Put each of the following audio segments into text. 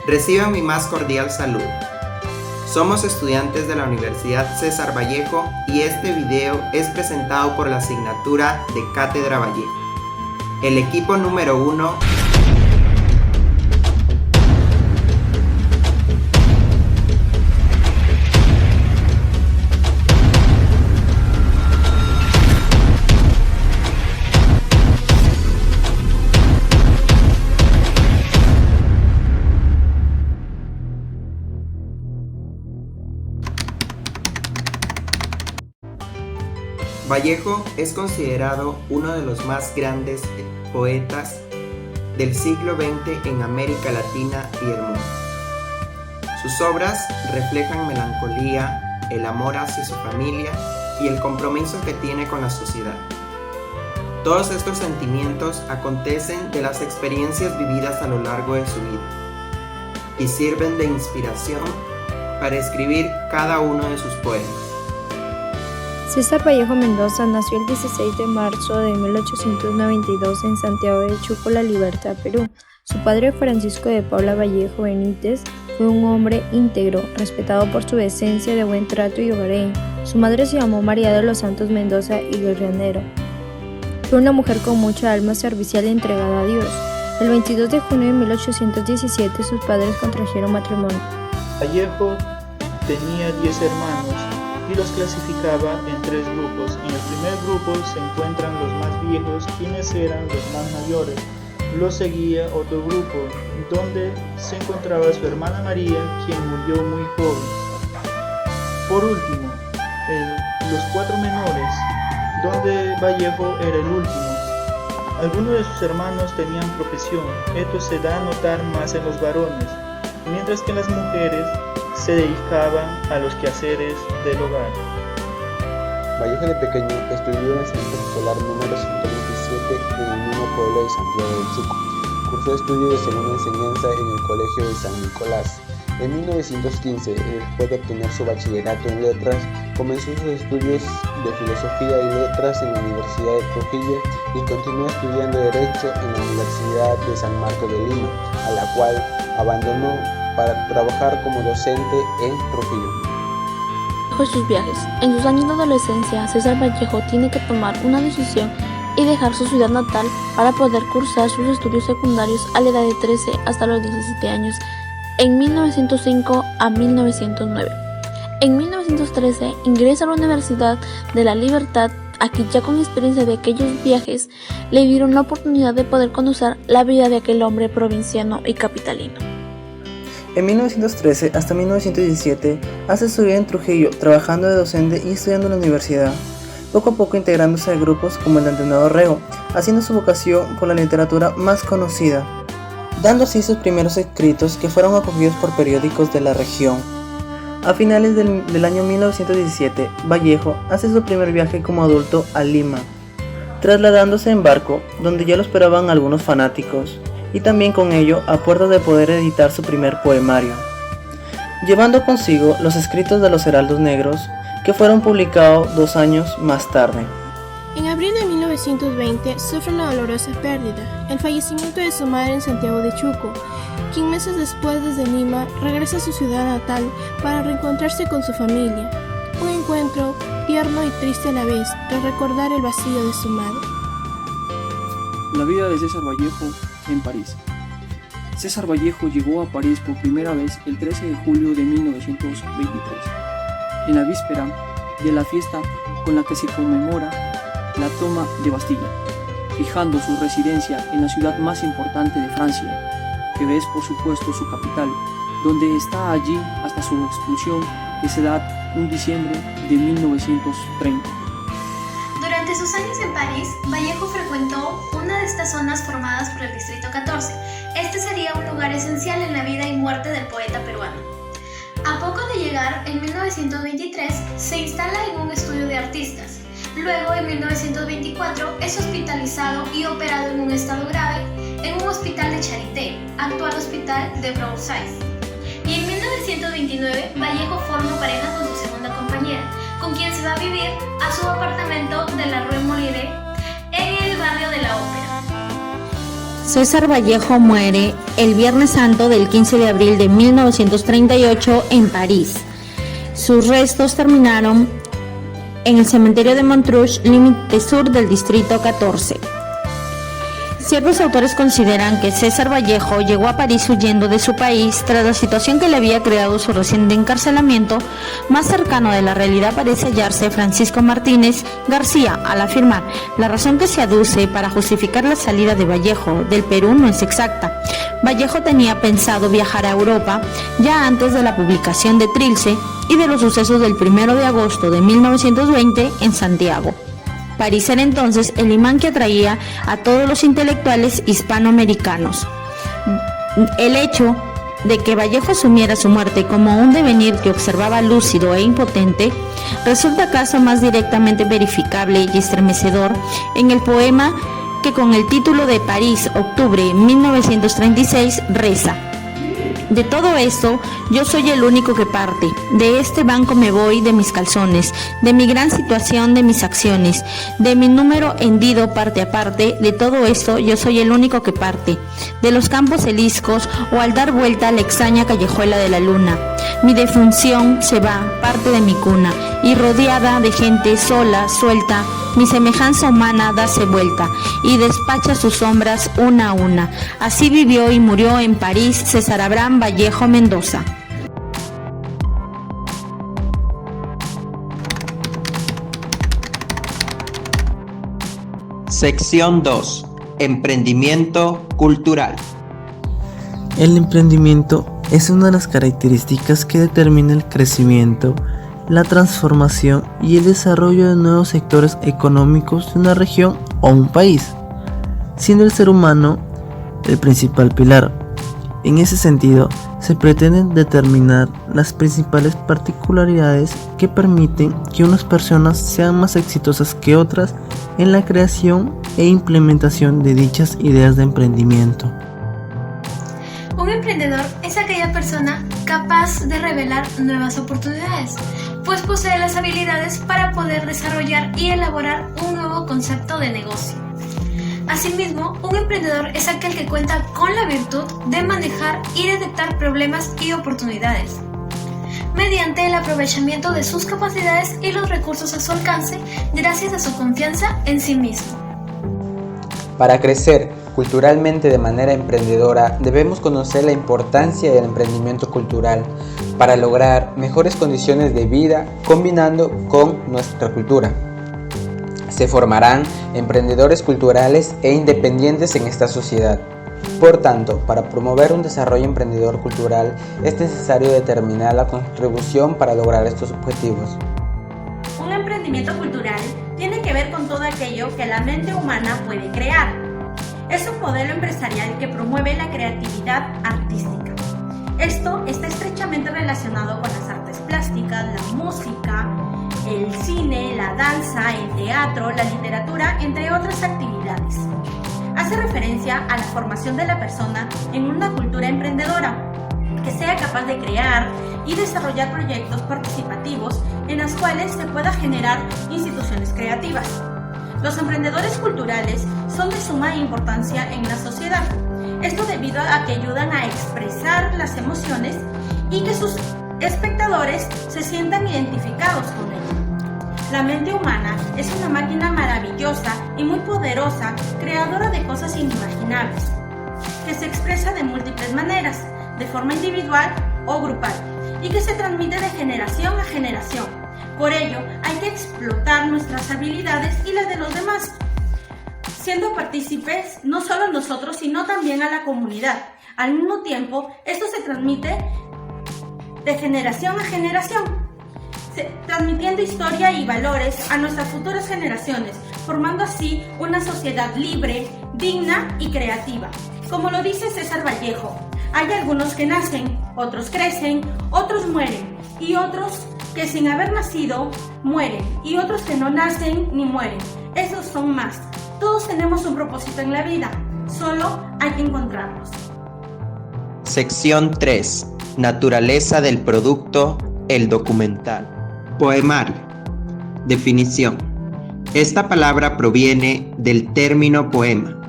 Reciban mi más cordial saludo. Somos estudiantes de la Universidad César Vallejo y este video es presentado por la asignatura de Cátedra Vallejo. El equipo número 1. Vallejo es considerado uno de los más grandes poetas del siglo XX en América Latina y el mundo. Sus obras reflejan melancolía, el amor hacia su familia y el compromiso que tiene con la sociedad. Todos estos sentimientos acontecen de las experiencias vividas a lo largo de su vida y sirven de inspiración para escribir cada uno de sus poemas. César Vallejo Mendoza nació el 16 de marzo de 1892 en Santiago de Chuco, La Libertad, Perú. Su padre, Francisco de Paula Vallejo Benítez, fue un hombre íntegro, respetado por su decencia de buen trato y hogareño. Su madre se llamó María de los Santos Mendoza y Guerrero. Fue una mujer con mucha alma servicial y entregada a Dios. El 22 de junio de 1817 sus padres contrajeron matrimonio. Vallejo tenía 10 hermanos y los clasificaba en 3 grupos. En el primer grupo se encuentran los más viejos, quienes eran los más mayores. Lo seguía otro grupo, donde se encontraba su hermana María, quien murió muy joven. Por último, los 4 menores, donde Vallejo era el último. Algunos de sus hermanos tenían profesión, esto se da a notar más en los varones, mientras que las mujeres se dedicaban a los quehaceres del hogar. Vallejo de pequeño estudió en el centro escolar número 127 en el mismo pueblo de Santiago del Chuco. Cursó estudios de segunda enseñanza en el Colegio de San Nicolás. En 1915, después de obtener su bachillerato en letras, comenzó sus estudios de filosofía y letras en la Universidad de Trujillo y continuó estudiando Derecho en la Universidad de San Marcos de Lima, a la cual abandonó para trabajar como docente en Trujillo. Sus viajes. En sus años de adolescencia, César Vallejo tiene que tomar una decisión y dejar su ciudad natal para poder cursar sus estudios secundarios a la edad de 13 hasta los 17 años, en 1905 a 1909. En 1913 ingresa a la Universidad de La Libertad. Aquí, ya con experiencia de aquellos viajes, le dieron la oportunidad de poder conocer la vida de aquel hombre provinciano y capitalino. En 1913 hasta 1917 hace estudios en Trujillo, trabajando de docente y estudiando en la universidad, poco a poco integrándose a grupos como el de Antenor Rego, haciendo su vocación por la literatura más conocida, dando así sus primeros escritos que fueron acogidos por periódicos de la región. A finales del año 1917, Vallejo hace su primer viaje como adulto a Lima, trasladándose en barco, donde ya lo esperaban algunos fanáticos, y también con ello a puertas de poder editar su primer poemario, llevando consigo los escritos de los Heraldos Negros, que fueron publicados 2 años más tarde. En abril de 1920 sufre una dolorosa pérdida, el fallecimiento de su madre en Santiago de Chuco, quien meses después desde Lima regresa a su ciudad natal para reencontrarse con su familia, un encuentro tierno y triste a la vez tras recordar el vacío de su madre. La vida de César Vallejo en París. César Vallejo llegó a París por primera vez el 13 de julio de 1923, en la víspera de la fiesta con la que se conmemora la toma de Bastilla, fijando su residencia en la ciudad más importante de Francia, que es por supuesto su capital, donde está allí hasta su expulsión, que se da en diciembre de 1930. Durante sus años en París, Vallejo frecuentó una de estas zonas formadas por el Distrito 14. Este sería un lugar esencial en la vida y muerte del poeta peruano. A poco de llegar, en 1923, se instala en un estudio de artistas. Luego, en 1924, es hospitalizado y operado en un estado grave en un hospital de Charité, actual hospital de Versailles. Y en 1929, Vallejo forma pareja con su segunda compañera, con quien se va a vivir a su apartamento de la Rue Moliré en el barrio de la Ópera. César Vallejo muere el Viernes Santo del 15 de abril de 1938 en París. Sus restos terminaron en el cementerio de Montrouge, límite sur del distrito 14. Ciertos autores consideran que César Vallejo llegó a París huyendo de su país tras la situación que le había creado su reciente encarcelamiento. Más cercano de la realidad parece hallarse Francisco Martínez García al afirmar: la razón que se aduce para justificar la salida de Vallejo del Perú no es exacta. Vallejo tenía pensado viajar a Europa ya antes de la publicación de Trilce y de los sucesos del 1 de agosto de 1920 en Santiago. París era entonces el imán que atraía a todos los intelectuales hispanoamericanos. El hecho de que Vallejo asumiera su muerte como un devenir que observaba lúcido e impotente resulta acaso más directamente verificable y estremecedor en el poema que con el título de París, octubre 1936, reza: de todo esto, yo soy el único que parte. De este banco me voy de mis calzones, de mi gran situación, de mis acciones, de mi número hendido parte a parte. De todo esto, yo soy el único que parte. De los campos eliscos o al dar vuelta a la extraña callejuela de la luna. Mi defunción se va, parte de mi cuna, y rodeada de gente sola, suelta, mi semejanza humana dase vuelta y despacha sus sombras una a una. Así vivió y murió en París César Abraham Vallejo Mendoza. Sección 2. Emprendimiento cultural. El emprendimiento es una de las características que determina el crecimiento, la transformación y el desarrollo de nuevos sectores económicos de una región o un país, siendo el ser humano el principal pilar. En ese sentido, se pretenden determinar las principales particularidades que permiten que unas personas sean más exitosas que otras en la creación e implementación de dichas ideas de emprendimiento. Un emprendedor es aquella persona capaz de revelar nuevas oportunidades, pues posee las habilidades para poder desarrollar y elaborar un nuevo concepto de negocio. Asimismo, un emprendedor es aquel que cuenta con la virtud de manejar y detectar problemas y oportunidades, mediante el aprovechamiento de sus capacidades y los recursos a su alcance, gracias a su confianza en sí mismo. Para crecer culturalmente de manera emprendedora, debemos conocer la importancia del emprendimiento cultural para lograr mejores condiciones de vida combinando con nuestra cultura. Se formarán emprendedores culturales e independientes en esta sociedad. Por tanto, para promover un desarrollo emprendedor cultural es necesario determinar la contribución para lograr estos objetivos. Un emprendimiento cultural tiene que ver con todo aquello que la mente humana puede crear. Es un modelo empresarial que promueve la creatividad artística. Esto está estrechamente relacionado con las artes plásticas, la música, el cine, la danza, el teatro, la literatura, entre otras actividades. Hace referencia a la formación de la persona en una cultura emprendedora, que sea capaz de crear y desarrollar proyectos participativos en los cuales se pueda generar instituciones creativas. Los emprendedores culturales son de suma importancia en la sociedad. Esto debido a que ayudan a expresar las emociones y que sus espectadores se sientan identificados con ello. La mente humana es una máquina maravillosa y muy poderosa, creadora de cosas inimaginables, que se expresa de múltiples maneras, de forma individual o grupal, y que se transmite de generación a generación. Por ello, hay que explotar nuestras habilidades y las de los demás, siendo partícipes no solo nosotros, sino también a la comunidad. Al mismo tiempo, esto se transmite de generación a generación, transmitiendo historia y valores a nuestras futuras generaciones, formando así una sociedad libre, digna y creativa. Como lo dice César Vallejo, hay algunos que nacen, otros crecen, otros mueren, y otros que sin haber nacido mueren, y otros que no nacen ni mueren. Esos son más. Todos tenemos un propósito en la vida, solo hay que encontrarlos. Sección 3. Naturaleza del producto, el documental. Poemario. Definición. Esta palabra proviene del término poema,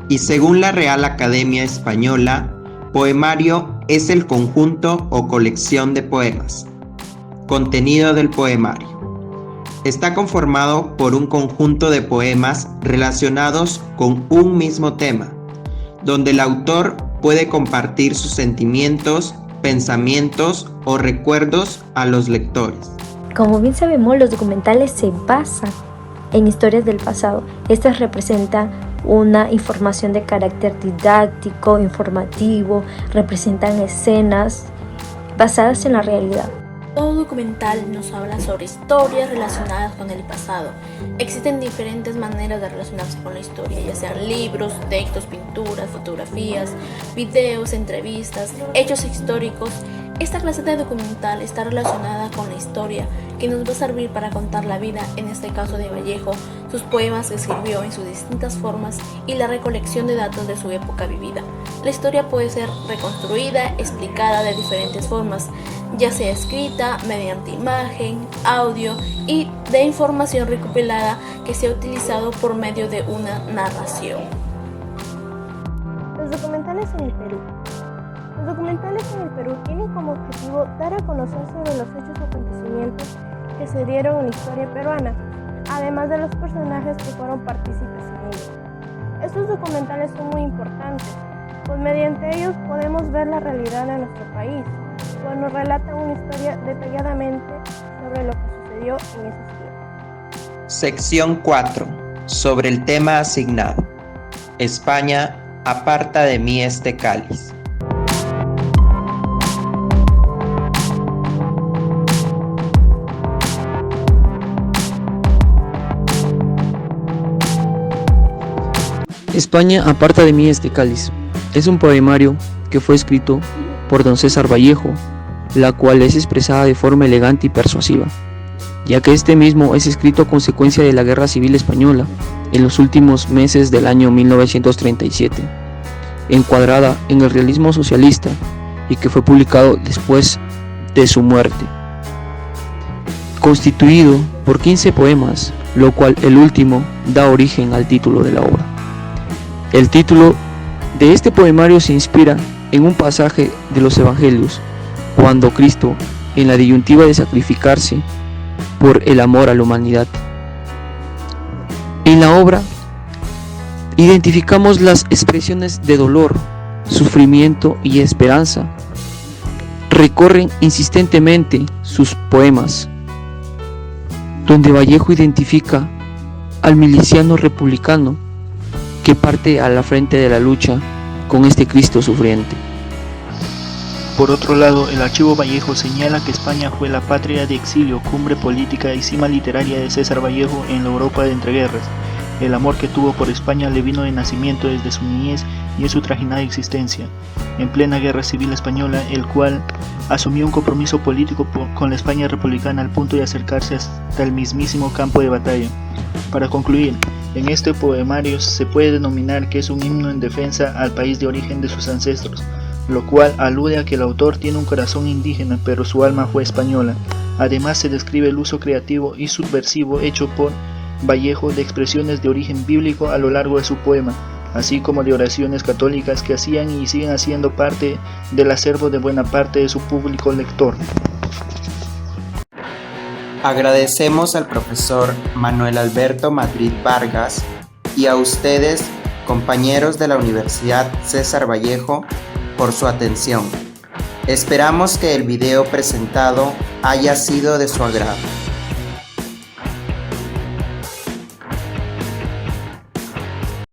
y según la Real Academia Española, poemario es el conjunto o colección de poemas. Contenido del poemario. Está conformado por un conjunto de poemas relacionados con un mismo tema, donde el autor puede compartir sus sentimientos, pensamientos o recuerdos a los lectores. Como bien sabemos, los documentales se basan en historias del pasado. Estas representan una información de carácter didáctico, informativo, representan escenas basadas en la realidad. Todo documental nos habla sobre historias relacionadas con el pasado. Existen diferentes maneras de relacionarse con la historia, ya sean libros, textos, pinturas, fotografías, videos, entrevistas, hechos históricos. Esta clase de documental está relacionada con la historia, que nos va a servir para contar la vida, en este caso de Vallejo, sus poemas que escribió en sus distintas formas y la recolección de datos de su época vivida. La historia puede ser reconstruida, explicada de diferentes formas, ya sea escrita, mediante imagen, audio y de información recopilada que se ha utilizado por medio de una narración. Los documentales en el Perú. Los documentales en el Perú tienen como objetivo dar a conocer sobre los hechos o acontecimientos que se dieron en la historia peruana, además de los personajes que fueron partícipes en ellos. Estos documentales son muy importantes, pues mediante ellos podemos ver la realidad de nuestro país, pues nos relatan una historia detalladamente sobre lo que sucedió en esos tiempos. Sección 4. Sobre el tema asignado. España, aparta de mí este cáliz. España, aparta de mí este cáliz. Es un poemario que fue escrito por don César Vallejo, la cual es expresada de forma elegante y persuasiva, ya que este mismo es escrito a consecuencia de la Guerra Civil Española en los últimos meses del año 1937, encuadrada en el realismo socialista y que fue publicado después de su muerte. Constituido por 15 poemas, lo cual el último da origen al título de la obra. El título de este poemario se inspira en un pasaje de los Evangelios, cuando Cristo, en la disyuntiva de sacrificarse por el amor a la humanidad. En la obra identificamos las expresiones de dolor, sufrimiento y esperanza. Recorren insistentemente sus poemas, donde Vallejo identifica al miliciano republicano que parte a la frente de la lucha con este Cristo sufriente. Por otro lado, el archivo Vallejo señala que España fue la patria de exilio, cumbre política y cima literaria de César Vallejo en la Europa de entreguerras. El amor que tuvo por España le vino de nacimiento desde su niñez y en su trajinada existencia, en plena Guerra Civil Española, el cual asumió un compromiso político con la España republicana al punto de acercarse hasta el mismísimo campo de batalla. Para concluir, en este poemario se puede denominar que es un himno en defensa al país de origen de sus ancestros, lo cual alude a que el autor tiene un corazón indígena pero su alma fue española. Además se describe el uso creativo y subversivo hecho por Vallejo de expresiones de origen bíblico a lo largo de su poema, así como de oraciones católicas que hacían y siguen haciendo parte del acervo de buena parte de su público lector. Agradecemos al profesor Manuel Alberto Madrid Vargas y a ustedes, compañeros de la Universidad César Vallejo, por su atención. Esperamos que el video presentado haya sido de su agrado.